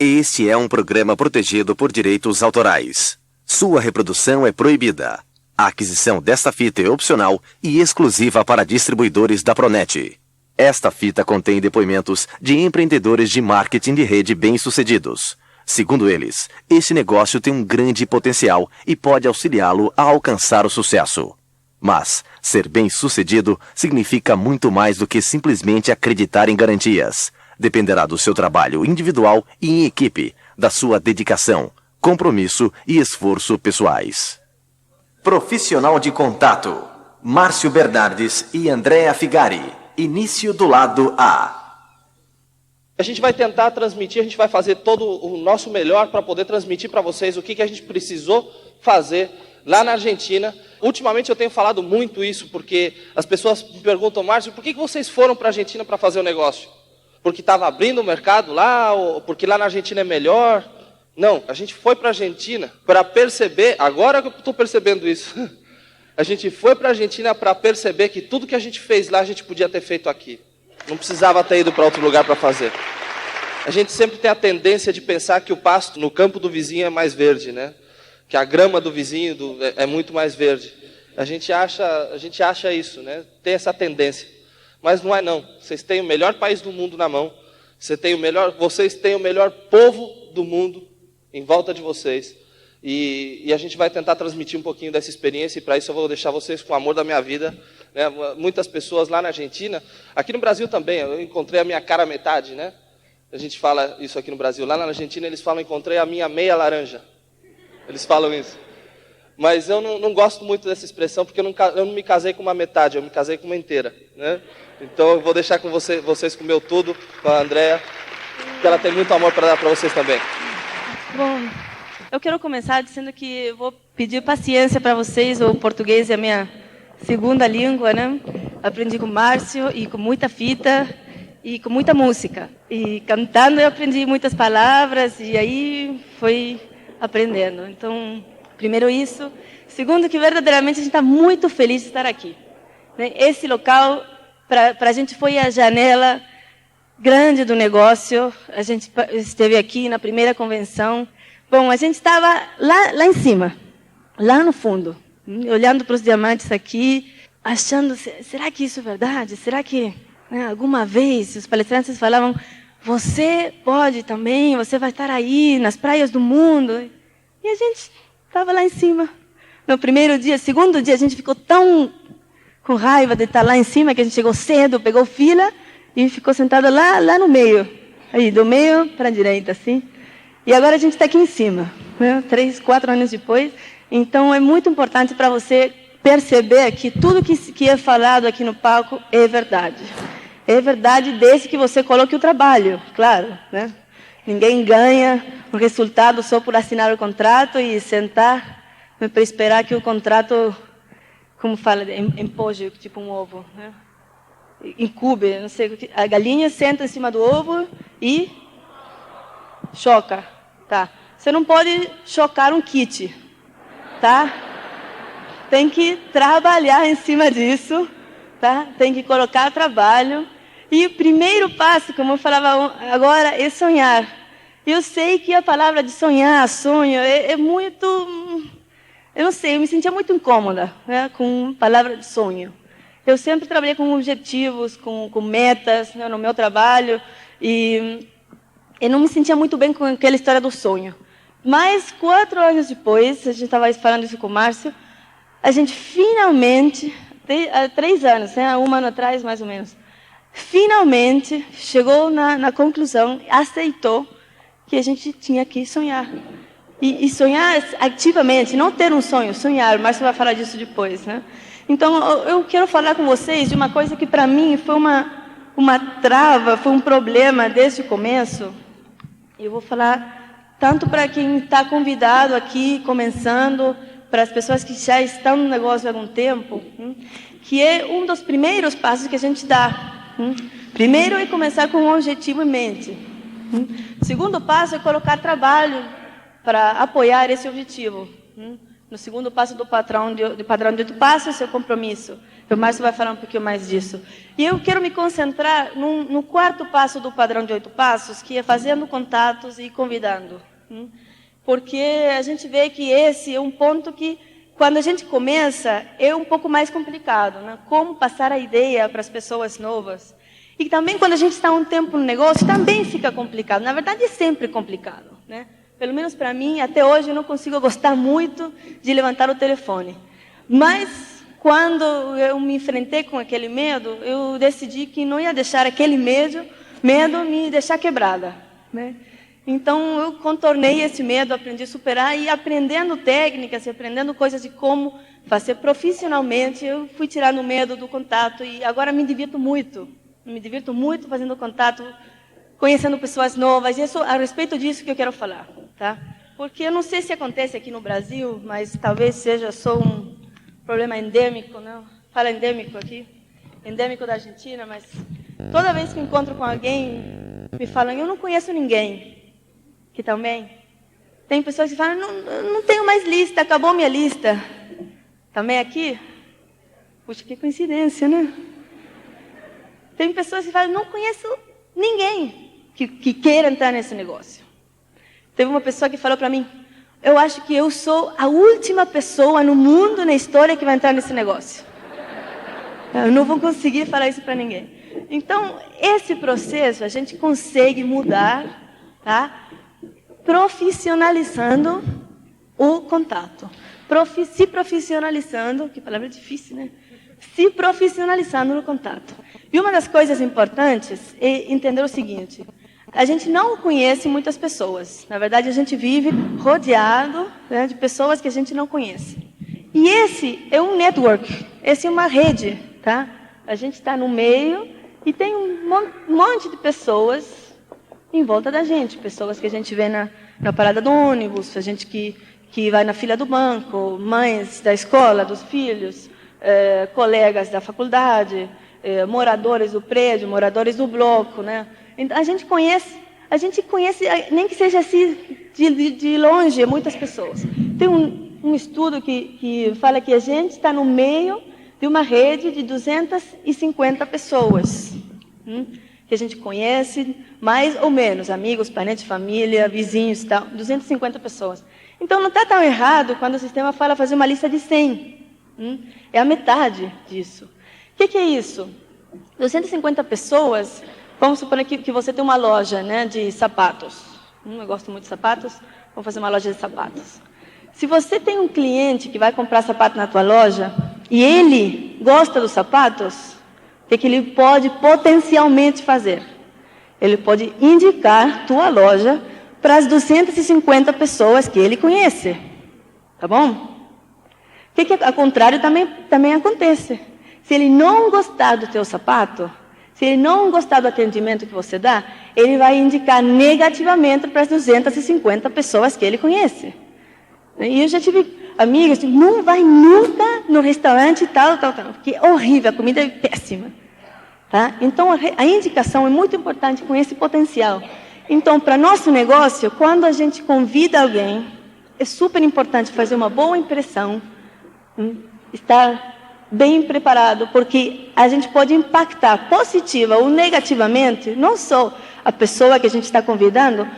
Este é um programa protegido por direitos autorais. Sua reprodução é proibida. A aquisição desta fita é opcional e exclusiva para distribuidores da Pronet. Esta fita contém depoimentos de empreendedores de marketing de rede bem-sucedidos. Segundo eles, este negócio tem um grande potencial e pode auxiliá-lo a alcançar o sucesso. Mas, ser bem-sucedido significa muito mais do que simplesmente acreditar em garantias. Dependerá do seu trabalho individual e em equipe, da sua dedicação, compromisso e esforço pessoais. Profissional de contato: Márcio Bernardes e Andréa Figari. Início do lado A. A gente vai tentar transmitir, a gente vai fazer todo o nosso melhor para poder transmitir para vocês o que a gente precisou fazer lá na Argentina. Ultimamente eu tenho falado muito isso, porque as pessoas me perguntam: Márcio, por que vocês foram para a Argentina para fazer o negócio? Porque estava abrindo o mercado lá, ou porque lá na Argentina é melhor? Não, a gente foi para a Argentina para perceber, agora que eu estou percebendo isso, a gente foi para a Argentina para perceber que tudo que a gente fez lá a gente podia ter feito aqui. Não precisava ter ido para outro lugar para fazer. A gente sempre tem a tendência de pensar que o pasto no campo do vizinho é mais verde, né? Que a grama do vizinho é muito mais verde. A gente acha isso, né? Tem essa tendência. Mas não é não. Vocês têm o melhor país do mundo na mão. Vocês têm o melhor povo do mundo em volta de vocês. E a gente vai tentar transmitir um pouquinho dessa experiência, e para isso eu vou deixar vocês com o amor da minha vida. Né? Muitas pessoas lá na Argentina, aqui no Brasil também, eu encontrei a minha cara metade, né? A gente fala isso aqui no Brasil. Lá na Argentina eles falam: encontrei a minha meia laranja. Eles falam isso. Mas eu não gosto muito dessa expressão, porque eu não me casei com uma metade, eu me casei com uma inteira, né? Então eu vou deixar com vocês com o meu tudo, com a Andréa, que ela tem muito amor para dar para vocês também. Bom, eu quero começar dizendo que eu vou pedir paciência para vocês. O português é a minha segunda língua, né? Aprendi com o Márcio e com muita fita e com muita música. E cantando eu aprendi muitas palavras e aí fui aprendendo. Então, primeiro isso. Segundo, que verdadeiramente a gente está muito feliz de estar aqui. Esse local, para a gente, foi a janela grande do negócio. A gente esteve aqui na primeira convenção. Bom, a gente estava lá em cima, lá no fundo, olhando para os diamantes aqui, achando: será que isso é verdade? Será que alguma vez os palestrantes falavam: você pode também, você vai estar aí nas praias do mundo? E a gente estava lá em cima. No primeiro dia, segundo dia, a gente ficou tão com raiva de estar lá em cima que a gente chegou cedo, pegou fila e ficou sentado lá no meio. Aí, do meio para a direita, assim. E agora a gente está aqui em cima, né? 3, 4 anos depois. Então, é muito importante para você perceber que tudo que é falado aqui no palco é verdade. É verdade desde que você coloque o trabalho, claro, né? Ninguém ganha o resultado só por assinar o contrato e sentar para esperar que o contrato, como fala, empoje, tipo um ovo, né? Incube, não sei. A galinha senta em cima do ovo e choca, tá? Você não pode chocar um kit, tá? Tem que trabalhar em cima disso, tá? Tem que colocar trabalho. E o primeiro passo, como eu falava agora, é sonhar. Eu sei que a palavra de sonhar, sonho, é muito... Eu não sei, eu me sentia muito incômoda, né, com a palavra de sonho. Eu sempre trabalhei com objetivos, com metas, né, no meu trabalho, e eu não me sentia muito bem com aquela história do sonho. Mas 4 anos depois, a gente estava falando isso com o Márcio, a gente finalmente, há 3 anos, né, 1 ano atrás mais ou menos, finalmente chegou na conclusão, aceitou que a gente tinha que sonhar. E sonhar ativamente, não ter um sonho, sonhar. O Márcio vai falar disso depois, né? Então, eu quero falar com vocês de uma coisa que, para mim, foi uma trava, foi um problema desde o começo. Eu vou falar tanto para quem está convidado aqui, começando, para as pessoas que já estão no negócio há algum tempo, que é um dos primeiros passos que a gente dá. Primeiro é começar com um objetivo em mente. O segundo passo é colocar trabalho para apoiar esse objetivo. No segundo passo do padrão de outro passo é seu compromisso. O Márcio vai falar um pouquinho mais disso. E eu quero me concentrar no quarto passo do padrão de 8 passos, que é fazendo contatos e convidando. Porque a gente vê que esse é um ponto que, quando a gente começa, é um pouco mais complicado, né? Como passar a ideia para as pessoas novas. E também, quando a gente está um tempo no negócio, também fica complicado. Na verdade, é sempre complicado, né? Pelo menos para mim, até hoje, eu não consigo gostar muito de levantar o telefone. Mas, quando eu me enfrentei com aquele medo, eu decidi que não ia deixar aquele medo me deixar quebrada, né? Então, eu contornei esse medo, aprendi a superar, e aprendendo técnicas, e aprendendo coisas de como fazer profissionalmente, eu fui tirando o medo do contato, e agora me divirto muito. Me divirto muito fazendo contato, conhecendo pessoas novas, e é a respeito disso que eu quero falar, tá? Porque eu não sei se acontece aqui no Brasil, mas talvez seja só um problema endêmico, não? Fala endêmico aqui, endêmico da Argentina, mas toda vez que encontro com alguém, me falam, eu não conheço ninguém. Que também tem pessoas que falam, não tenho mais lista, acabou minha lista. Também aqui? Puxa, que coincidência, né? Tem pessoas que falam, não conheço ninguém que queira entrar nesse negócio. Teve uma pessoa que falou para mim, eu acho que eu sou a última pessoa no mundo, na história, que vai entrar nesse negócio. Eu não vou conseguir falar isso para ninguém. Então, esse processo a gente consegue mudar, tá? Profissionalizando o contato. Se profissionalizando, que palavra difícil, né? Se profissionalizando no contato. E uma das coisas importantes é entender o seguinte, a gente não conhece muitas pessoas. Na verdade, a gente vive rodeado, né, de pessoas que a gente não conhece. E esse é um network, esse é uma rede, tá? A gente está no meio e tem um monte de pessoas em volta da gente, pessoas que a gente vê na parada do ônibus, a gente que vai na fila do banco, mães da escola, dos filhos, colegas da faculdade, moradores do prédio, moradores do bloco, né? Então, a gente conhece, nem que seja assim, de longe, muitas pessoas. Tem um estudo que fala que a gente está no meio de uma rede de 250 pessoas. Que a gente conhece, mais ou menos, amigos, parentes, família, vizinhos, tal, 250 pessoas. Então, não está tão errado quando o sistema fala fazer uma lista de 100. É a metade disso. O que é isso? 250 pessoas, vamos supor que você tem uma loja, né, de sapatos. Eu gosto muito de sapatos, vou fazer uma loja de sapatos. Se você tem um cliente que vai comprar sapato na tua loja, e ele gosta dos sapatos, o que ele pode potencialmente fazer? Ele pode indicar tua loja para as 250 pessoas que ele conhece. Tá bom? O que ao contrário também acontece? Se ele não gostar do teu sapato, se ele não gostar do atendimento que você dá, ele vai indicar negativamente para as 250 pessoas que ele conhece. E eu já tive amigos que não vai nunca no restaurante tal, porque é horrível, a comida é péssima. Tá? Então, a indicação é muito importante com esse potencial. Então, para nosso negócio, quando a gente convida alguém, é super importante fazer uma boa impressão, estar bem preparado, porque a gente pode impactar positiva ou negativamente, não só a pessoa que a gente está convidando,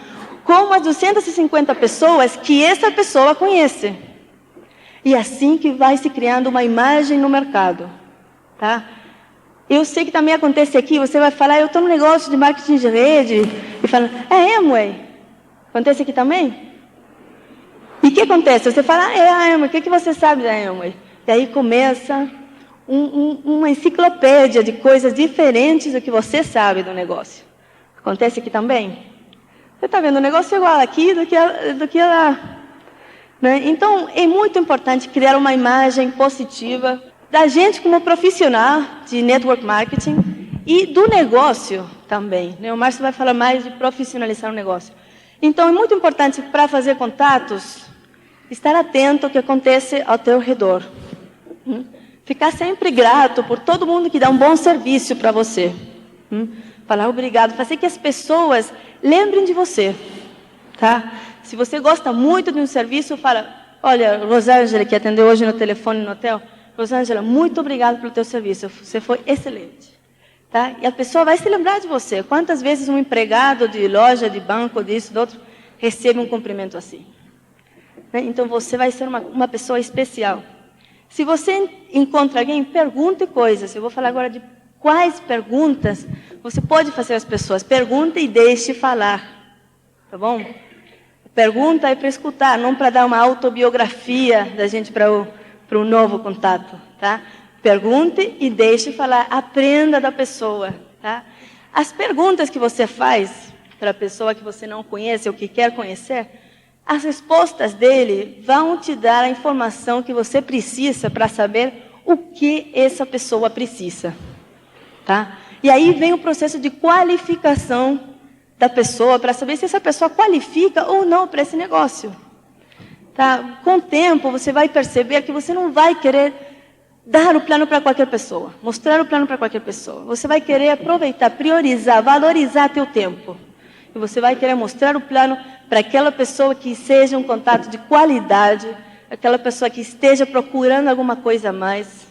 como as 250 pessoas que essa pessoa conhece. E assim que vai se criando uma imagem no mercado. Tá? Eu sei que também acontece aqui, você vai falar, eu estou no negócio de marketing de rede, e fala, é Amway. Acontece aqui também? E o que acontece? Você fala, é a Amway, o que você sabe da Amway? E aí começa uma enciclopédia de coisas diferentes do que você sabe do negócio. Acontece aqui também? Você está vendo, o negócio é igual aqui do que lá. Né? Então, é muito importante criar uma imagem positiva da gente como profissional de network marketing e do negócio também. Né? O Márcio vai falar mais de profissionalizar o negócio. Então, é muito importante para fazer contatos, estar atento ao que acontece ao teu redor. Ficar sempre grato por todo mundo que dá um bom serviço para você. Falar obrigado, fazer que as pessoas lembrem de você. Tá? Se você gosta muito de um serviço, fala, olha, Rosângela, que atendeu hoje no telefone no hotel, Rosângela, muito obrigada pelo teu serviço, você foi excelente. Tá? E a pessoa vai se lembrar de você. Quantas vezes um empregado de loja, de banco, disso, do outro, recebe um cumprimento assim? Né? Então, você vai ser uma pessoa especial. Se você encontra alguém, pergunte coisas. Eu vou falar agora de quais perguntas você pode fazer às pessoas. Pergunte e deixe falar. Tá bom? Pergunta é para escutar, não para dar uma autobiografia da gente para o novo contato. Tá? Pergunte e deixe falar. Aprenda da pessoa. Tá? As perguntas que você faz para a pessoa que você não conhece ou que quer conhecer, as respostas dele vão te dar a informação que você precisa para saber o que essa pessoa precisa. Tá? E aí vem o processo de qualificação da pessoa, para saber se essa pessoa qualifica ou não para esse negócio. Tá? Com o tempo, você vai perceber que você não vai querer dar o plano para qualquer pessoa, mostrar o plano para qualquer pessoa. Você vai querer aproveitar, priorizar, valorizar teu tempo. E você vai querer mostrar o plano para aquela pessoa que seja um contato de qualidade, aquela pessoa que esteja procurando alguma coisa a mais.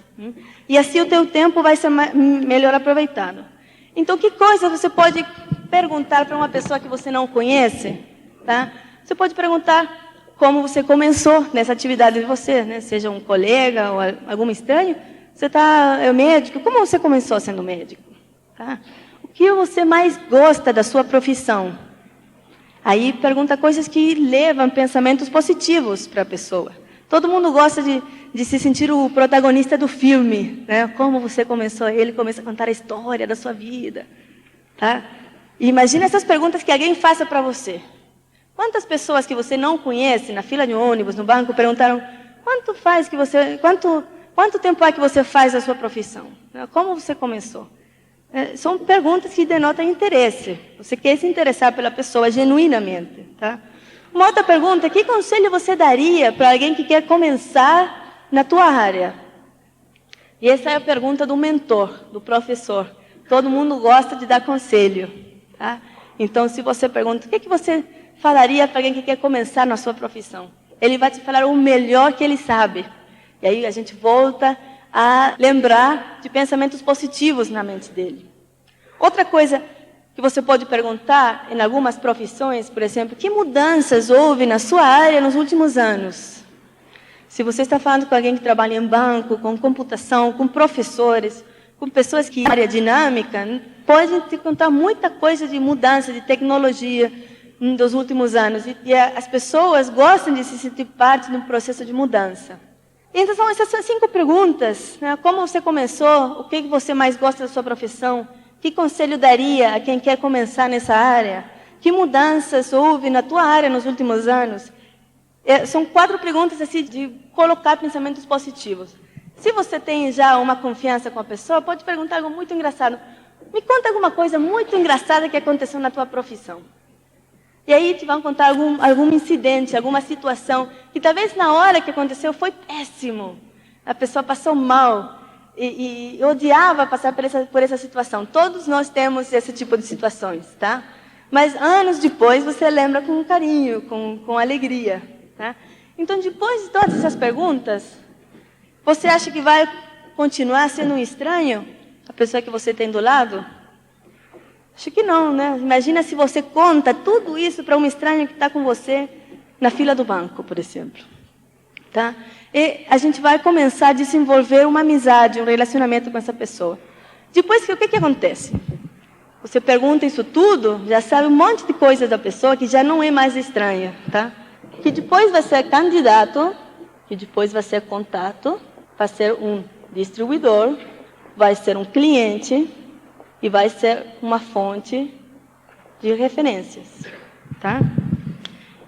E assim o teu tempo vai ser melhor aproveitado. Então, que coisa você pode perguntar para uma pessoa que você não conhece? Tá? Você pode perguntar como você começou nessa atividade de você, né? Seja um colega ou algum estranho. Você é médico, como você começou sendo médico? Tá? O que você mais gosta da sua profissão? Aí pergunta coisas que levam pensamentos positivos para a pessoa. Todo mundo gosta de se sentir o protagonista do filme, né? Como você começou, ele começa a contar a história da sua vida. Tá? E imagina essas perguntas que alguém faça para você. Quantas pessoas que você não conhece, na fila de ônibus, no banco, perguntaram quanto tempo é que você faz a sua profissão? Como você começou? São perguntas que denotam interesse. Você quer se interessar pela pessoa genuinamente. Tá? Uma outra pergunta, que conselho você daria para alguém que quer começar na tua área? E essa é a pergunta do mentor, do professor. Todo mundo gosta de dar conselho. Tá? Então, se você pergunta, o que você falaria para alguém que quer começar na sua profissão? Ele vai te falar o melhor que ele sabe. E aí a gente volta a lembrar de pensamentos positivos na mente dele. Outra coisa que você pode perguntar em algumas profissões, por exemplo, que mudanças houve na sua área nos últimos anos? Se você está falando com alguém que trabalha em banco, com computação, com professores, com pessoas que área dinâmica, podem te contar muita coisa de mudança, de tecnologia dos últimos anos. E as pessoas gostam de se sentir parte de um processo de mudança. Então, são essas 5 perguntas. Né? Como você começou? O que você mais gosta da sua profissão? Que conselho daria a quem quer começar nessa área? Que mudanças houve na tua área nos últimos anos? São 4 perguntas assim, de colocar pensamentos positivos. Se você tem já uma confiança com a pessoa, pode perguntar algo muito engraçado. Me conta alguma coisa muito engraçada que aconteceu na tua profissão. E aí te vão contar algum incidente, alguma situação, que talvez na hora que aconteceu foi péssimo. A pessoa passou mal e odiava passar por essa situação. Todos nós temos esse tipo de situações, tá? Mas anos depois você lembra com carinho, com alegria, tá? Então, depois de todas essas perguntas, você acha que vai continuar sendo um estranho? A pessoa que você tem do lado? Acho que não, né? Imagina se você conta tudo isso para um estranho que está com você na fila do banco, por exemplo. Tá? E a gente vai começar a desenvolver uma amizade, um relacionamento com essa pessoa. Depois, o que acontece? Você pergunta isso tudo, já sabe um monte de coisa da pessoa que já não é mais estranha. Tá? Que depois vai ser candidato, que depois vai ser contato, vai ser um distribuidor, vai ser um cliente e vai ser uma fonte de referências, tá?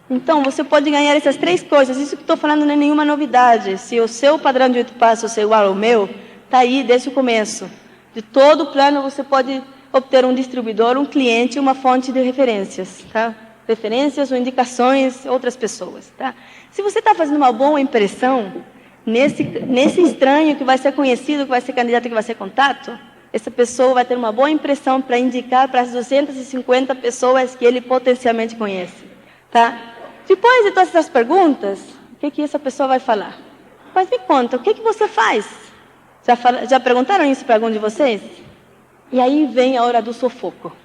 Então, você pode ganhar essas 3 coisas. Isso que estou falando não é nenhuma novidade. Se o seu padrão de 8 passos é igual ao meu, está aí desde o começo. De todo o plano, você pode obter um distribuidor, um cliente e uma fonte de referências, tá? Referências ou indicações, outras pessoas, tá? Se você está fazendo uma boa impressão nesse estranho que vai ser conhecido, que vai ser candidato, que vai ser contato, essa pessoa vai ter uma boa impressão para indicar para as 250 pessoas que ele potencialmente conhece. Tá? Depois de todas essas perguntas, o que essa pessoa vai falar? Mas me conta, o que você faz? Já perguntaram isso para algum de vocês? E aí vem a hora do sufoco.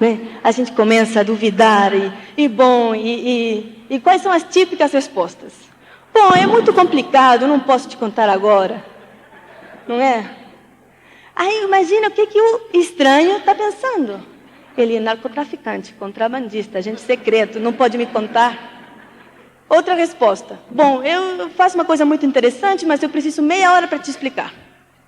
Né? A gente começa a duvidar, e quais são as típicas respostas? Bom, é muito complicado, não posso te contar agora. Não é? Aí imagina o que o estranho está pensando. Ele é narcotraficante, contrabandista, agente secreto, não pode me contar. Outra resposta. Bom, eu faço uma coisa muito interessante, mas eu preciso meia hora para te explicar.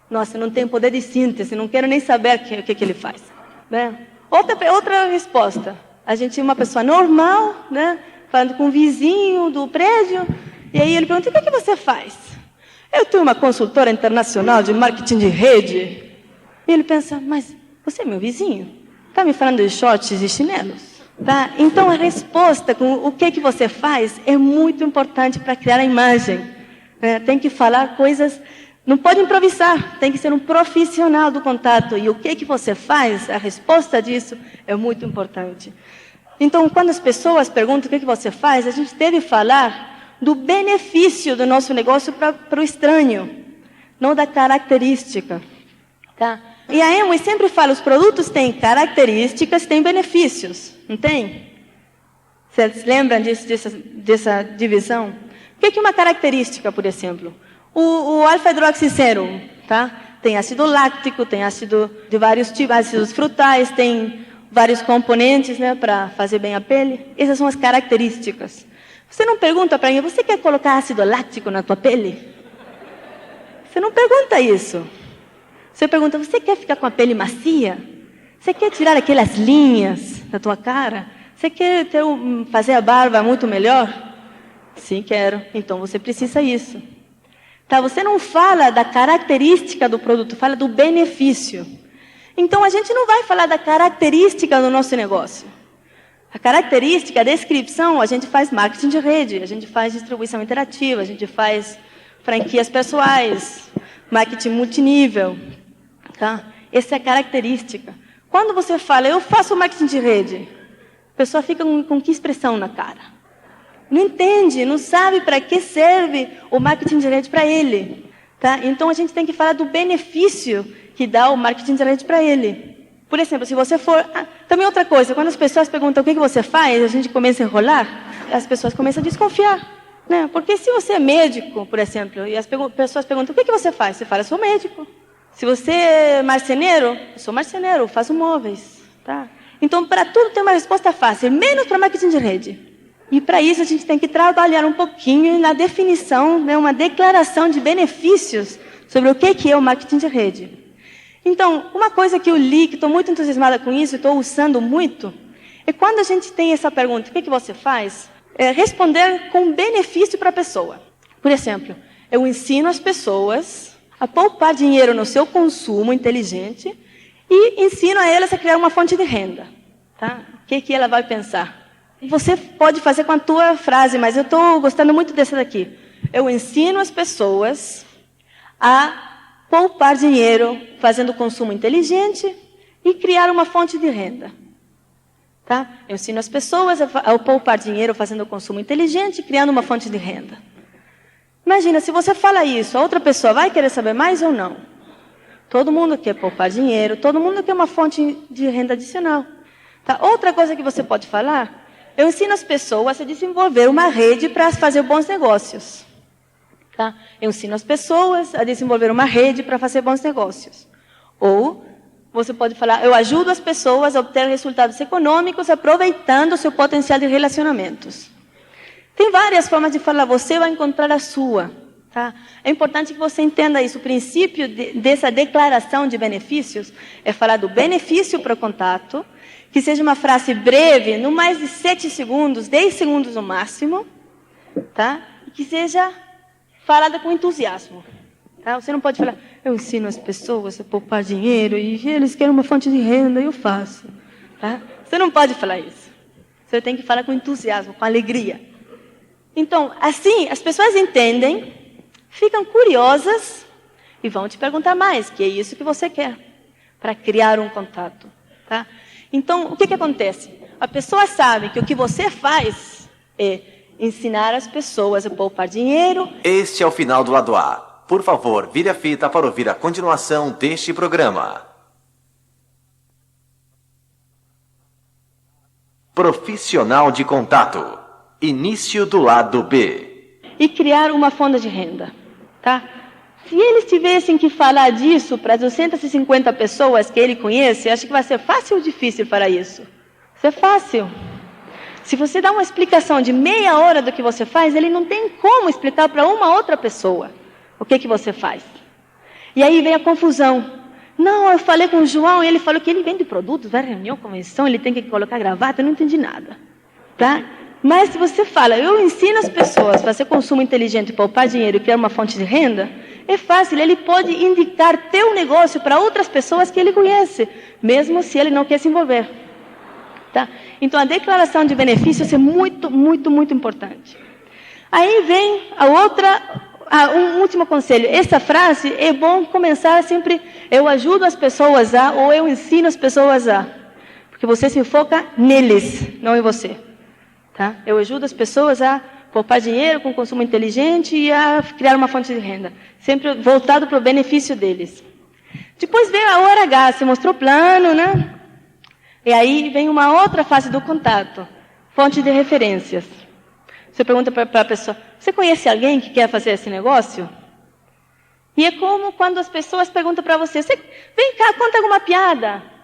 Nossa, não tenho poder de síntese, não quero nem saber o que ele faz. Né? Outra resposta. A gente é uma pessoa normal, né? Falando com um vizinho do prédio, e aí ele pergunta, o que você faz? Eu tenho uma consultora internacional de marketing de rede. E ele pensa, mas você é meu vizinho? Está me falando de shorts e chinelos? Tá? Então, a resposta com o que você faz é muito importante para criar a imagem. Né? Tem que falar coisas... Não pode improvisar, tem que ser um profissional do contato. E o que você faz, a resposta disso é muito importante. Então, quando as pessoas perguntam o que você faz, a gente deve falar do benefício do nosso negócio para o estranho, não da característica. Tá? E a Amway sempre fala, os produtos têm características, têm benefícios, não tem? Vocês lembram dessa divisão? O que é uma característica, por exemplo? O alfa-hidroxisserum, tá? Tem ácido láctico, tem ácido de vários tipos, ácidos frutais, tem vários componentes, né, para fazer bem a pele. Essas são as características. Você não pergunta para mim, você quer colocar ácido láctico na tua pele? Você não pergunta isso. Você pergunta, você quer ficar com a pele macia? Você quer tirar aquelas linhas da tua cara? Você quer fazer a barba muito melhor? Sim, quero. Então você precisa disso. Tá, você não fala da característica do produto, fala do benefício. Então, a gente não vai falar da característica do nosso negócio. A característica, a descrição, a gente faz marketing de rede, a gente faz distribuição interativa, a gente faz franquias pessoais, marketing multinível. Tá? Essa é a característica. Quando você fala, eu faço marketing de rede, a pessoa fica com que expressão na cara? Não entende, não sabe para que serve o marketing de rede para ele. Tá? Então, a gente tem que falar do benefício que dá o marketing de rede para ele. Por exemplo, se você for... também outra coisa, quando as pessoas perguntam o que você faz, a gente começa a enrolar, as pessoas começam a desconfiar. Né? Porque se você é médico, por exemplo, e as pessoas perguntam o que você faz, você fala, eu sou médico. Se você é marceneiro, eu sou marceneiro, faço móveis. Tá? Então, para tudo tem uma resposta fácil, menos para marketing de rede. E para isso a gente tem que trabalhar um pouquinho na definição, né, uma declaração de benefícios sobre o que é o marketing de rede. Então, uma coisa que eu li, que estou muito entusiasmada com isso, estou usando muito, é quando a gente tem essa pergunta, o que você faz? É responder com benefício para a pessoa. Por exemplo, eu ensino as pessoas a poupar dinheiro no seu consumo inteligente e ensino a elas a criar uma fonte de renda. Tá? O que ela vai pensar? Você pode fazer com a tua frase, mas eu estou gostando muito dessa daqui. Eu ensino as pessoas a poupar dinheiro fazendo consumo inteligente e criar uma fonte de renda. Tá? Eu ensino as pessoas a poupar dinheiro fazendo consumo inteligente e criando uma fonte de renda. Imagina, se você fala isso, a outra pessoa vai querer saber mais ou não? Todo mundo quer poupar dinheiro, todo mundo quer uma fonte de renda adicional. Tá? Outra coisa que você pode falar... Eu ensino as pessoas a desenvolver uma rede para fazer bons negócios. Tá? Eu ensino as pessoas a desenvolver uma rede para fazer bons negócios. Ou você pode falar, eu ajudo as pessoas a obter resultados econômicos aproveitando o seu potencial de relacionamentos. Tem várias formas de falar, você vai encontrar a sua. Tá? É importante que você entenda isso. O princípio dessa declaração de benefícios é falar do benefício para o contato, que seja uma frase breve, no mais de 7 segundos, 10 segundos no máximo, tá? E que seja falada com entusiasmo. Tá? Você não pode falar, eu ensino as pessoas a poupar dinheiro e eles querem uma fonte de renda e eu faço. Tá? Você não pode falar isso. Você tem que falar com entusiasmo, com alegria. Então, assim, as pessoas entendem, ficam curiosas e vão te perguntar mais, que é isso que você quer, para criar um contato. Tá? Então, o que acontece? A pessoa sabe que o que você faz é ensinar as pessoas a poupar dinheiro. Este é o final do lado A. Por favor, vire a fita para ouvir a continuação deste programa. Profissional de contato. Início do lado B. E criar uma fonte de renda, tá? Se eles tivessem que falar disso para 250 pessoas que ele conhece, acho que vai ser fácil ou difícil para isso? Isso é fácil. Se você dá uma explicação de meia hora do que você faz, ele não tem como explicar para uma outra pessoa o que você faz. E aí vem a confusão. Não, eu falei com o João e ele falou que ele vende produtos, vai reunião, convenção, ele tem que colocar gravata, eu não entendi nada. Tá? Mas se você fala, eu ensino as pessoas a fazer consumo inteligente, poupar dinheiro e criar uma fonte de renda, é fácil, ele pode indicar teu negócio para outras pessoas que ele conhece, mesmo se ele não quer se envolver. Tá? Então a declaração de benefícios é muito, muito, muito importante. Aí vem a outra, um último conselho. Essa frase é bom começar sempre, eu ajudo as pessoas a, ou eu ensino as pessoas a. Porque você se foca neles, não em você. Tá? Eu ajudo as pessoas a poupar dinheiro com consumo inteligente e a criar uma fonte de renda. Sempre voltado para o benefício deles. Depois veio a hora H, você mostrou o plano, né? E aí vem uma outra fase do contato. Fonte de referências. Você pergunta para a pessoa, você conhece alguém que quer fazer esse negócio? E é como quando as pessoas perguntam para você, vem cá, conta alguma piada.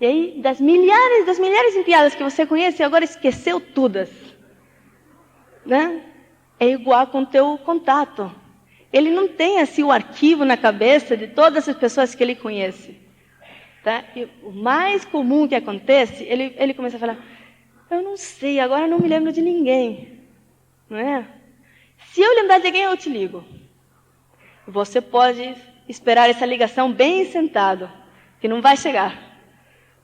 E aí, das milhares de piadas que você conhece, agora esqueceu todas. Né? É igual com o teu contato. Ele não tem assim o arquivo na cabeça de todas as pessoas que ele conhece. Tá? E o mais comum que acontece, ele começa a falar, eu não sei, agora não me lembro de ninguém. Não é? Se eu lembrar de alguém, eu te ligo. Você pode esperar essa ligação bem sentado, que não vai chegar.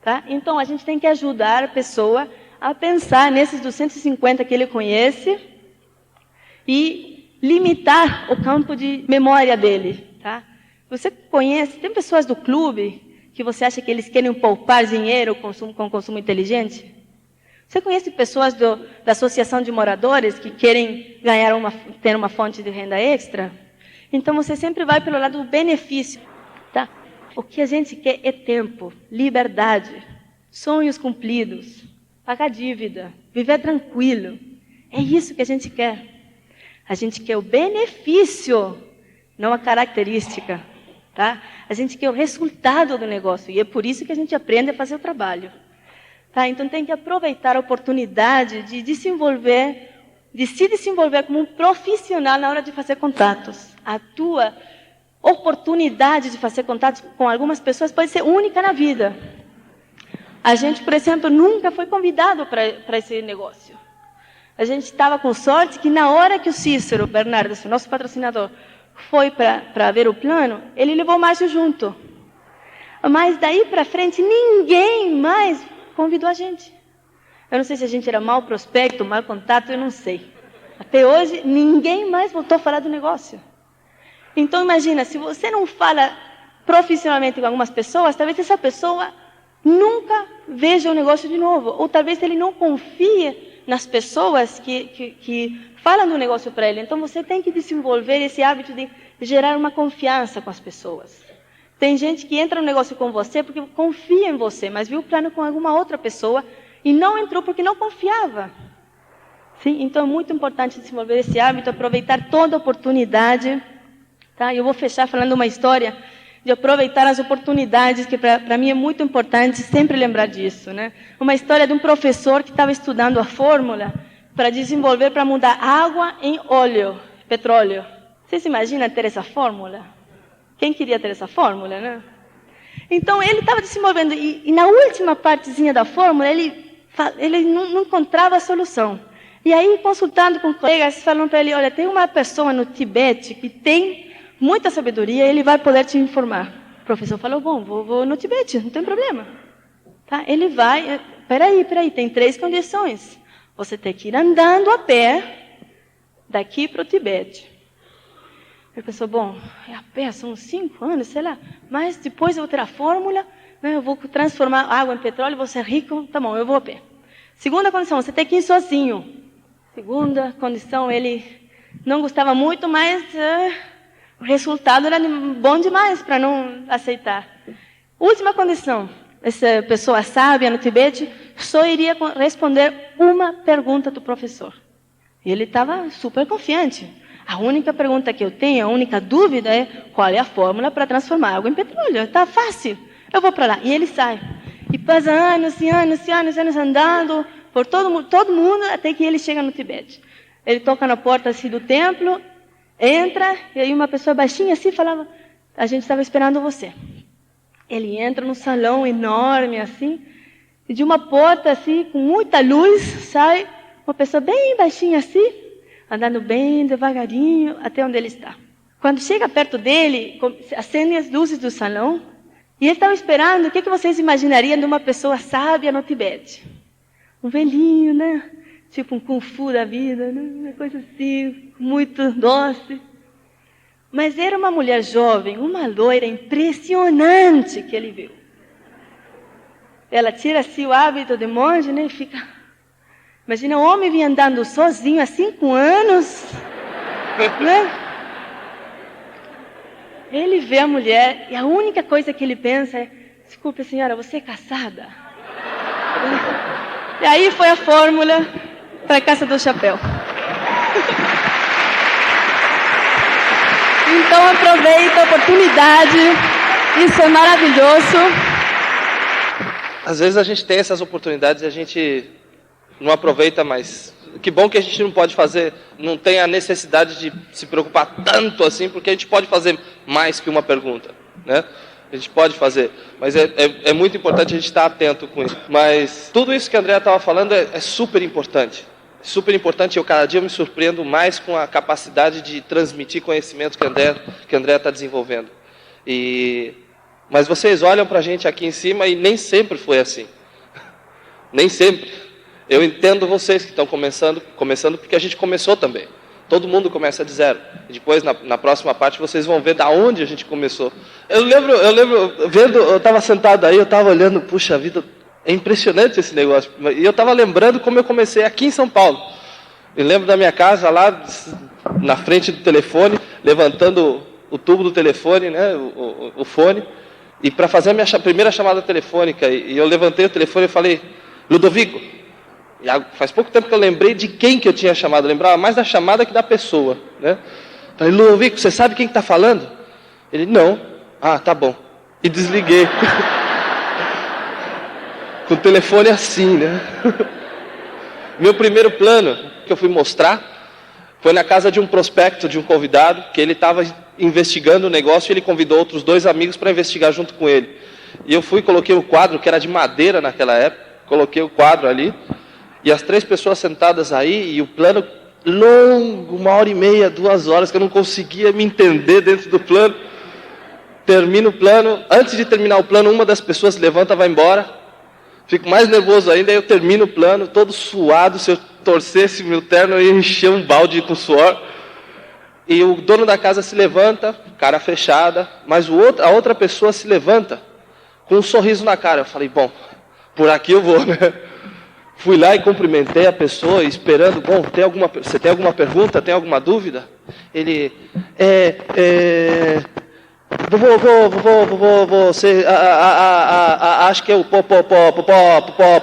Tá? Então, a gente tem que ajudar a pessoa a pensar nesses 250 que ele conhece e limitar o campo de memória dele. Tá? Você conhece, tem pessoas do clube que você acha que eles querem poupar dinheiro com consumo inteligente? Você conhece pessoas da associação de moradores que querem ter uma fonte de renda extra? Então, você sempre vai pelo lado do benefício. Tá? O que a gente quer é tempo, liberdade, sonhos cumpridos, pagar dívida, viver tranquilo. É isso que a gente quer. A gente quer o benefício, não a característica. Tá? A gente quer o resultado do negócio. E é por isso que a gente aprende a fazer o trabalho. Tá? Então tem que aproveitar a oportunidade de se desenvolver como um profissional na hora de fazer contatos. A tua oportunidade de fazer contatos com algumas pessoas pode ser única na vida. A gente, por exemplo, nunca foi convidado para esse negócio. A gente estava com sorte que na hora que o Cícero Bernardo, nosso patrocinador, foi para ver o plano, ele levou o Márcio junto. Mas daí para frente, ninguém mais convidou a gente. Eu não sei se a gente era mau prospecto, mau contato, eu não sei. Até hoje, ninguém mais voltou a falar do negócio. Então, imagina, se você não fala profissionalmente com algumas pessoas, talvez essa pessoa nunca veja o negócio de novo. Ou talvez ele não confie nas pessoas que falam do negócio para ele. Então, você tem que desenvolver esse hábito de gerar uma confiança com as pessoas. Tem gente que entra no negócio com você porque confia em você, mas viu o plano com alguma outra pessoa e não entrou porque não confiava. Sim? Então, é muito importante desenvolver esse hábito, aproveitar toda a oportunidade. Tá? Eu vou fechar falando uma história de aproveitar as oportunidades, que para mim é muito importante sempre lembrar disso. Né? Uma história de um professor que estava estudando a fórmula para desenvolver, para mudar água em óleo, petróleo. Você se imagina ter essa fórmula? Quem queria ter essa fórmula, né? Então, ele estava desenvolvendo, e na última partezinha da fórmula, ele não encontrava a solução. E aí, consultando com colegas, falaram para ele, olha, tem uma pessoa no Tibete que tem muita sabedoria, ele vai poder te informar. O professor falou, bom, vou no Tibete, não tem problema. Tá? Ele vai, peraí, tem 3 condições. Você tem que ir andando a pé daqui para o Tibete. Ele pensou, bom, é a pé, são 5 anos, sei lá, mas depois eu vou ter a fórmula, né, eu vou transformar água em petróleo, vou ser rico, tá bom, eu vou a pé. Segunda condição, você tem que ir sozinho. Segunda condição, ele não gostava muito, mas O resultado era bom demais para não aceitar. Última condição. Essa pessoa sábia no Tibete só iria responder uma pergunta do professor. E ele estava super confiante. A única pergunta que eu tenho, a única dúvida é qual é a fórmula para transformar água em petróleo. Está fácil. Eu vou para lá. E ele sai. E passa anos e anos e anos, anos andando por todo mundo até que ele chega no Tibete. Ele toca na porta assim, do templo, entra, e aí uma pessoa baixinha assim falava, a gente estava esperando você. Ele entra num salão enorme assim, e de uma porta assim, com muita luz, sai uma pessoa bem baixinha assim, andando bem devagarinho até onde ele está. Quando chega perto dele, acendem as luzes do salão, e ele estava esperando, o que vocês imaginariam de uma pessoa sábia no Tibete? Um velhinho, né? Tipo um Kung Fu da vida, né? Uma coisa assim, muito doce. Mas era uma mulher jovem, uma loira impressionante que ele viu. Ela tira assim o hábito de monge, né? E fica... Imagina, o homem vinha andando sozinho há 5 anos, né? Ele vê a mulher e a única coisa que ele pensa é, desculpe senhora, você é casada? E aí foi a fórmula para a Casa do Chapéu. Então aproveita a oportunidade, isso é maravilhoso. Às vezes a gente tem essas oportunidades e a gente não aproveita mais. Que bom que a gente não pode fazer, não tem a necessidade de se preocupar tanto assim, porque a gente pode fazer mais que uma pergunta, né? A gente pode fazer, mas é muito importante a gente estar atento com isso. Mas tudo isso que a Andrea estava falando é super importante. Super importante, eu cada dia me surpreendo mais com a capacidade de transmitir conhecimento que a Andrea está desenvolvendo. Mas vocês olham para a gente aqui em cima e nem sempre foi assim. Nem sempre. Eu entendo vocês que estão começando porque a gente começou também. Todo mundo começa de zero. E depois, na próxima parte, vocês vão ver da onde a gente começou. Eu lembro vendo, eu estava sentado aí, eu estava olhando, puxa vida, é impressionante esse negócio. E eu estava lembrando como eu comecei aqui em São Paulo. Eu lembro da minha casa lá, na frente do telefone, levantando o tubo do telefone, né, o fone, e para fazer a minha primeira chamada telefônica. E eu levantei o telefone e falei, Ludovico. E faz pouco tempo que eu lembrei de quem que eu tinha chamado. Eu lembrava mais da chamada que da pessoa, né? Falei, Ludovico, você sabe quem que está falando? Ele, não. Ah, tá bom. E desliguei. Com o telefone assim, né? Meu primeiro plano que eu fui mostrar foi na casa de um prospecto, de um convidado, que ele estava investigando o negócio e ele convidou outros 2 amigos para investigar junto com ele. E eu fui, coloquei o quadro, que era de madeira naquela época, coloquei o quadro ali, e as 3 pessoas sentadas aí, e o plano longo, 1h30, 2 horas, que eu não conseguia me entender dentro do plano. Termino o plano, antes de terminar o plano, uma das pessoas se levanta e vai embora. Fico mais nervoso ainda, aí eu termino o plano, todo suado, se eu torcesse meu terno, eu ia encher um balde com suor. E o dono da casa se levanta, cara fechada, mas a outra pessoa se levanta, com um sorriso na cara. Eu falei, bom, por aqui eu vou, né? Fui lá e cumprimentei a pessoa, esperando, bom, você tem alguma pergunta, tem alguma dúvida? Ele, você acha que eu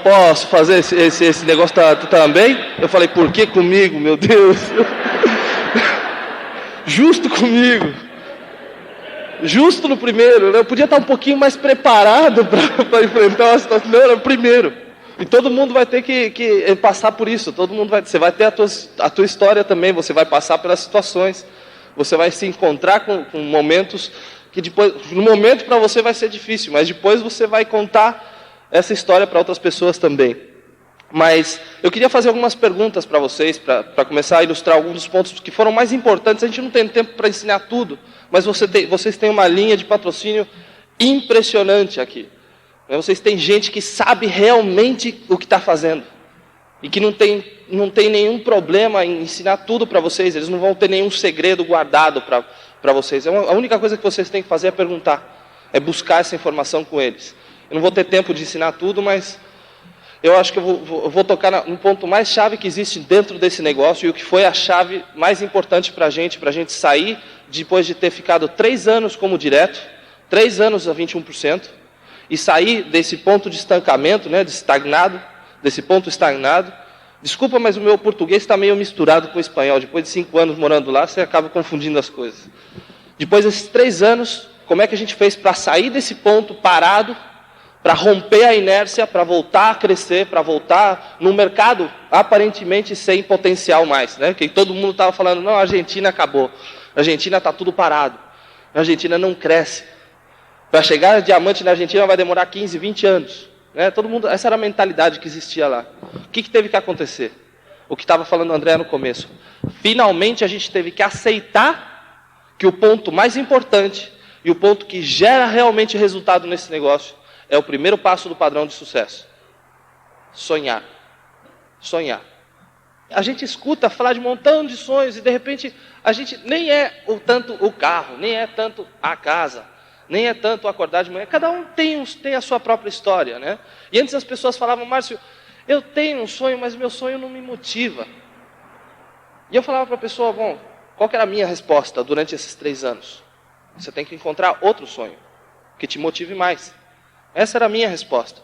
posso fazer esse negócio também? Eu falei, por que comigo, meu Deus? Justo comigo. Justo no primeiro, né? Eu podia estar um pouquinho mais preparado para enfrentar uma situação. Não, era o primeiro. E todo mundo vai ter que passar por isso. Você vai ter a tua história também. Você vai passar pelas situações. Você vai se encontrar com momentos que depois, no momento para você vai ser difícil, mas depois você vai contar essa história para outras pessoas também. Mas eu queria fazer algumas perguntas para vocês, para começar a ilustrar alguns dos pontos que foram mais importantes. A gente não tem tempo para ensinar tudo, mas vocês têm uma linha de patrocínio impressionante aqui. Vocês têm gente que sabe realmente o que está fazendo. E que não tem nenhum problema em ensinar tudo para vocês. Eles não vão ter nenhum segredo guardado para vocês. A única coisa que vocês têm que fazer é perguntar. É buscar essa informação com eles. Eu não vou ter tempo de ensinar tudo, mas eu acho que eu vou tocar no ponto mais chave que existe dentro desse negócio e o que foi a chave mais importante para a gente sair, depois de ter ficado 3 anos como direto, 3 anos a 21%, e sair desse ponto de estancamento, né, de estagnado, desse ponto estagnado. Desculpa, mas o meu português está meio misturado com o espanhol. Depois de 5 anos morando lá, você acaba confundindo as coisas. Depois desses 3 anos, como é que a gente fez para sair desse ponto parado, para romper a inércia, para voltar a crescer, para voltar num mercado aparentemente sem potencial mais, né? Que todo mundo estava falando, não, a Argentina acabou, a Argentina está tudo parado, a Argentina não cresce. Para chegar a diamante na Argentina vai demorar 15, 20 anos. Né? Todo mundo, essa era a mentalidade que existia lá. O que teve que acontecer? O que estava falando o André no começo. Finalmente a gente teve que aceitar que o ponto mais importante e o ponto que gera realmente resultado nesse negócio é o primeiro passo do padrão de sucesso. Sonhar. Sonhar. A gente escuta falar de um montão de sonhos e de repente a gente nem é tanto o carro, nem é tanto a casa, nem é tanto acordar de manhã. Cada um tem a sua própria história, né? E antes as pessoas falavam, Márcio, eu tenho um sonho, mas meu sonho não me motiva. E eu falava para a pessoa, bom, qual que era a minha resposta durante esses 3 anos? Você tem que encontrar outro sonho que te motive mais. Essa era a minha resposta.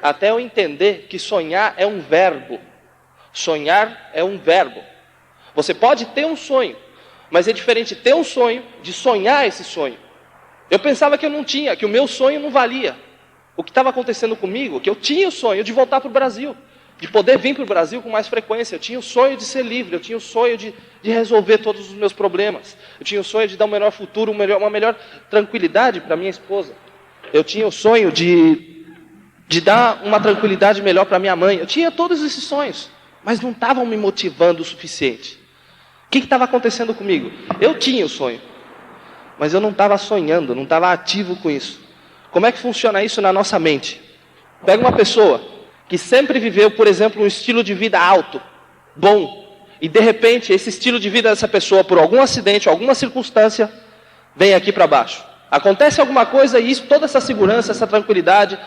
Até eu entender que sonhar é um verbo. Sonhar é um verbo. Você pode ter um sonho, mas é diferente ter um sonho de sonhar esse sonho. Eu pensava que eu não tinha, que o meu sonho não valia. O que estava acontecendo comigo, que eu tinha o sonho de voltar para o Brasil, de poder vir para o Brasil com mais frequência. Eu tinha o sonho de ser livre, eu tinha o sonho de resolver todos os meus problemas. Eu tinha o sonho de dar um melhor futuro, uma melhor tranquilidade para minha esposa. Eu tinha o sonho de dar uma tranquilidade melhor para minha mãe. Eu tinha todos esses sonhos, mas não estavam me motivando o suficiente. O que estava acontecendo comigo? Eu tinha o sonho, mas eu não estava sonhando, não estava ativo com isso. Como é que funciona isso na nossa mente? Pega uma pessoa que sempre viveu, por exemplo, um estilo de vida alto, bom, e de repente esse estilo de vida dessa pessoa, por algum acidente, alguma circunstância, vem aqui para baixo. Acontece alguma coisa e isso, toda essa segurança, essa tranquilidade,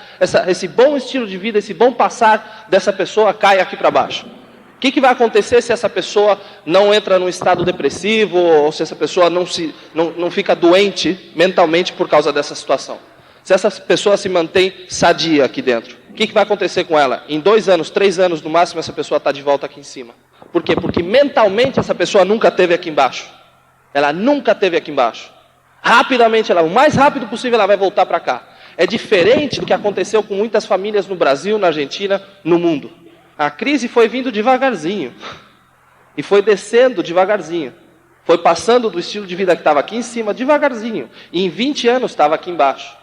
esse bom estilo de vida, esse bom passar dessa pessoa cai aqui para baixo. O que vai acontecer se essa pessoa não entra num estado depressivo ou se essa pessoa não fica doente mentalmente por causa dessa situação? Se essa pessoa se mantém sadia aqui dentro, o que vai acontecer com ela? Em 2 anos, 3 anos no máximo, essa pessoa está de volta aqui em cima. Por quê? Porque mentalmente essa pessoa nunca esteve aqui embaixo. Ela nunca esteve aqui embaixo. Rapidamente, o mais rápido possível, ela vai voltar para cá. É diferente do que aconteceu com muitas famílias no Brasil, na Argentina, no mundo. A crise foi vindo devagarzinho. E foi descendo devagarzinho. Foi passando do estilo de vida que estava aqui em cima, devagarzinho. E em 20 anos estava aqui embaixo.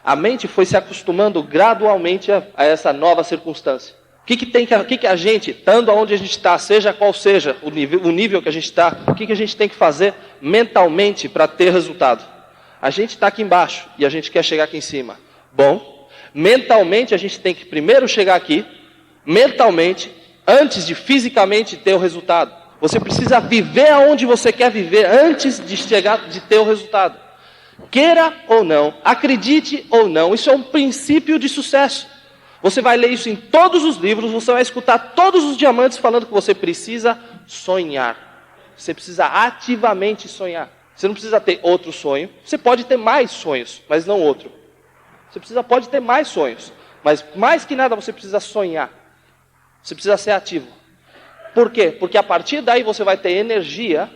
A mente foi se acostumando gradualmente a essa nova circunstância. O que a gente, estando onde a gente está, seja qual seja o nível que a gente está, o que a gente tem que fazer mentalmente para ter resultado? A gente está aqui embaixo e a gente quer chegar aqui em cima. Bom, mentalmente a gente tem que primeiro chegar aqui, mentalmente, antes de fisicamente ter o resultado. Você precisa viver aonde você quer viver antes de ter o resultado. Queira ou não, acredite ou não, isso é um princípio de sucesso. Você vai ler isso em todos os livros, você vai escutar todos os diamantes falando que você precisa sonhar. Você precisa ativamente sonhar. Você não precisa ter outro sonho. Você pode ter mais sonhos, mas não outro. Você pode ter mais sonhos, mas mais que nada você precisa sonhar. Você precisa ser ativo. Por quê? Porque a partir daí você vai ter energia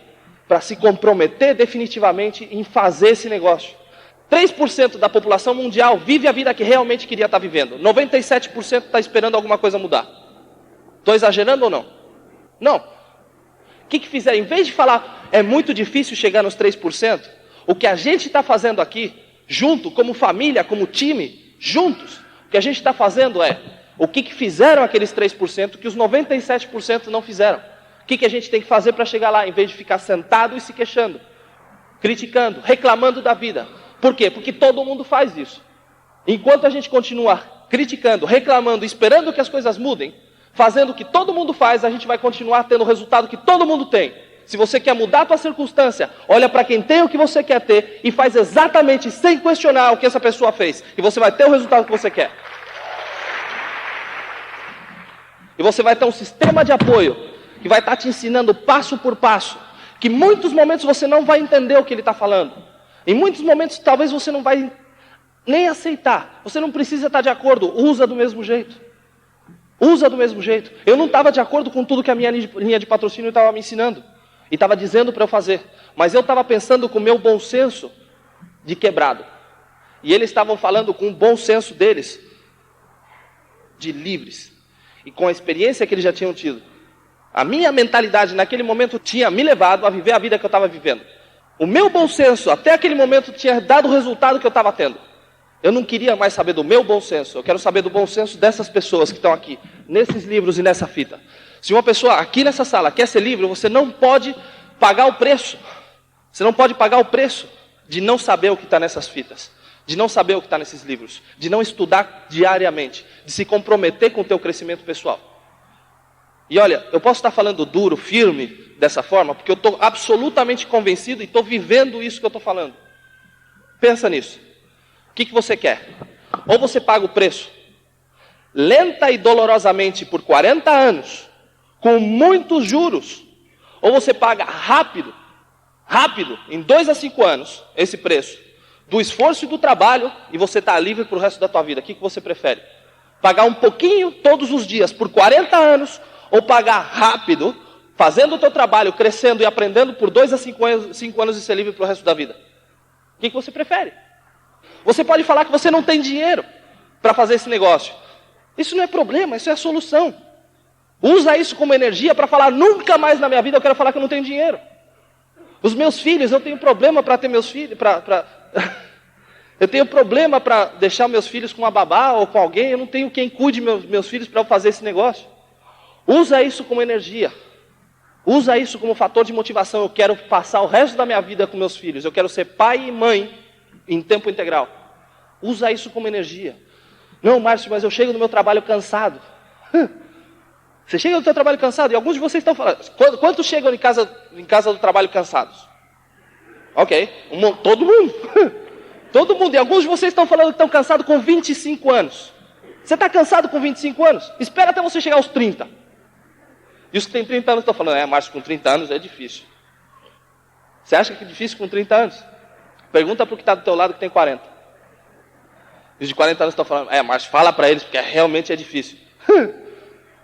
para se comprometer definitivamente em fazer esse negócio. 3% da população mundial vive a vida que realmente queria estar vivendo. 97% está esperando alguma coisa mudar. Estou exagerando ou não? Não. O que fizeram? Em vez de falar, é muito difícil chegar nos 3%, o que a gente está fazendo aqui, junto, como família, como time, juntos, o que a gente está fazendo é, o que fizeram aqueles 3% que os 97% não fizeram? O que a gente tem que fazer para chegar lá, em vez de ficar sentado e se queixando, criticando, reclamando da vida? Por quê? Porque todo mundo faz isso. Enquanto a gente continuar criticando, reclamando, esperando que as coisas mudem, fazendo o que todo mundo faz, a gente vai continuar tendo o resultado que todo mundo tem. Se você quer mudar a tua circunstância, olha para quem tem o que você quer ter e faz exatamente sem questionar o que essa pessoa fez. E você vai ter o resultado que você quer. E você vai ter um sistema de apoio que vai estar te ensinando passo por passo, que em muitos momentos você não vai entender o que ele está falando. Em muitos momentos talvez você não vai nem aceitar. Você não precisa estar de acordo, usa do mesmo jeito. Usa do mesmo jeito. Eu não estava de acordo com tudo que a minha linha de patrocínio estava me ensinando. E estava dizendo para eu fazer. Mas eu estava pensando com o meu bom senso de quebrado. E eles estavam falando com o bom senso deles de livres. E com a experiência que eles já tinham tido. A minha mentalidade naquele momento tinha me levado a viver a vida que eu estava vivendo. O meu bom senso até aquele momento tinha dado o resultado que eu estava tendo. Eu não queria mais saber do meu bom senso. Eu quero saber do bom senso dessas pessoas que estão aqui, nesses livros e nessa fita. Se uma pessoa aqui nessa sala quer ser livre, você não pode pagar o preço. Você não pode pagar o preço de não saber o que está nessas fitas, de não saber o que está nesses livros, de não estudar diariamente, de se comprometer com o teu crescimento pessoal. E olha, eu posso estar falando duro, firme, dessa forma, porque eu estou absolutamente convencido e estou vivendo isso que eu estou falando. Pensa nisso. O que você quer? Ou você paga o preço, lenta e dolorosamente por 40 anos, com muitos juros, ou você paga rápido, em 2 a 5 anos, esse preço, do esforço e do trabalho, e você está livre para o resto da tua vida. O que você prefere? Pagar um pouquinho todos os dias por 40 anos, ou pagar rápido, fazendo o teu trabalho, crescendo e aprendendo por 2 a 5 anos e ser livre para o resto da vida? O que você prefere? Você pode falar que você não tem dinheiro para fazer esse negócio. Isso não é problema, isso é a solução. Usa isso como energia para falar, nunca mais na minha vida eu quero falar que eu não tenho dinheiro. Os meus filhos, eu tenho problema para ter meus filhos, eu tenho problema para deixar meus filhos com uma babá ou com alguém, eu não tenho quem cuide meus filhos para eu fazer esse negócio. Usa isso como energia. Usa isso como fator de motivação. Eu quero passar o resto da minha vida com meus filhos. Eu quero ser pai e mãe em tempo integral. Usa isso como energia. Não, Márcio, mas eu chego no meu trabalho cansado. Você chega no seu trabalho cansado? E alguns de vocês estão falando. Quantos chegam em casa do trabalho cansados? Ok. Todo mundo. Todo mundo. E alguns de vocês estão falando que estão cansados com 25 anos. Você está cansado com 25 anos? Espera até você chegar aos 30. E os que têm 30 anos estão falando, Márcio, com 30 anos é difícil. Você acha que é difícil com 30 anos? Pergunta para o que está do teu lado que tem 40. E os de 40 anos estão falando, Márcio, fala para eles, porque realmente é difícil.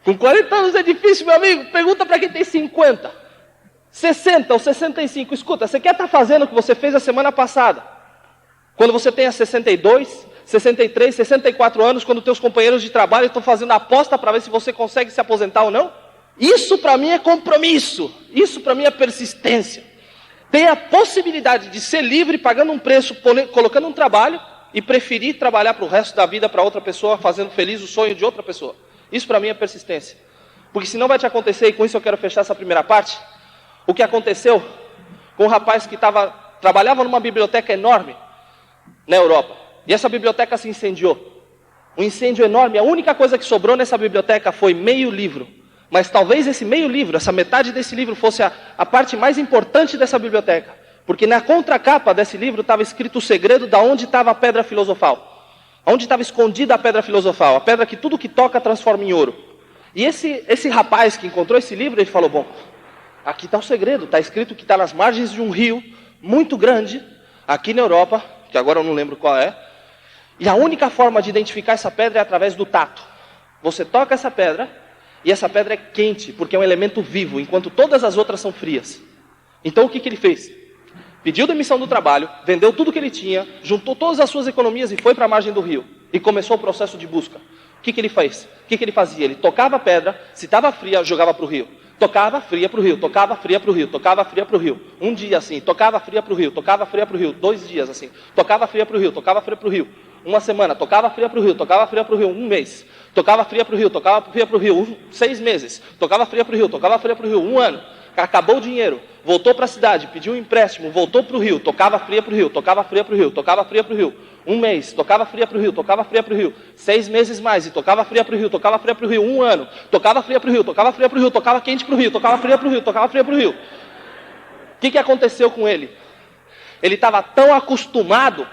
Com 40 anos é difícil, meu amigo. Pergunta para quem tem 50, 60 ou 65. Escuta, você quer estar fazendo o que você fez a semana passada? Quando você tenha 62, 63, 64 anos, quando teus companheiros de trabalho estão fazendo a aposta para ver se você consegue se aposentar ou não? Isso para mim é compromisso. Isso para mim é persistência. Tem a possibilidade de ser livre, pagando um preço, colocando um trabalho, e preferir trabalhar para o resto da vida para outra pessoa, fazendo feliz o sonho de outra pessoa. Isso para mim é persistência. Porque senão vai te acontecer, e com isso eu quero fechar essa primeira parte, o que aconteceu com um rapaz que trabalhava numa biblioteca enorme na Europa. E essa biblioteca se incendiou. Um incêndio enorme, a única coisa que sobrou nessa biblioteca foi meio livro. Mas talvez esse meio livro, essa metade desse livro fosse a parte mais importante dessa biblioteca. Porque na contracapa desse livro estava escrito o segredo de onde estava a pedra filosofal. Onde estava escondida a pedra filosofal. A pedra que tudo que toca transforma em ouro. E esse rapaz que encontrou esse livro, ele falou, bom, aqui está o segredo. Está escrito que está nas margens de um rio muito grande, aqui na Europa, que agora eu não lembro qual é. E a única forma de identificar essa pedra é através do tato. Você toca essa pedra, e essa pedra é quente, porque é um elemento vivo, enquanto todas as outras são frias. Então o que ele fez? Pediu demissão do trabalho, vendeu tudo que ele tinha, juntou todas as suas economias e foi para a margem do rio. E começou o processo de busca. O que ele fez? O que ele fazia? Ele tocava a pedra, se estava fria, jogava para o rio. Tocava fria para o rio, tocava fria para o rio, tocava fria para o rio. Um dia assim, tocava fria para o rio, tocava fria para o rio. 2 dias assim, tocava fria para o rio, tocava fria para o rio. Uma semana, tocava fria para o rio, tocava fria para o rio. 1 mês, tocava fria para o rio, tocava fria para o rio. 6 meses, tocava fria para o rio, tocava fria para o rio. 1 ano, acabou o dinheiro, voltou para a cidade, pediu um empréstimo, voltou para o rio, tocava fria para o rio, tocava fria para o rio, tocava fria para o rio. 1 mês, tocava fria para o rio, tocava fria para o rio. 6 meses mais, e tocava fria para o rio, tocava fria para o rio. 1 ano, tocava fria para o rio, tocava fria para o rio, tocava quente para o rio, tocava fria para o rio, tocava fria para o rio. O que aconteceu com ele? Ele estava tão acostumado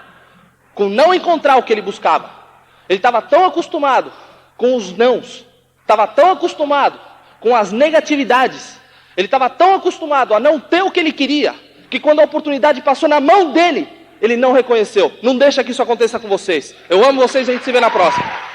com não encontrar o que ele buscava. Ele estava tão acostumado com os nãos, estava tão acostumado com as negatividades, ele estava tão acostumado a não ter o que ele queria, que quando a oportunidade passou na mão dele, ele não reconheceu. Não deixa que isso aconteça com vocês. Eu amo vocês e a gente se vê na próxima.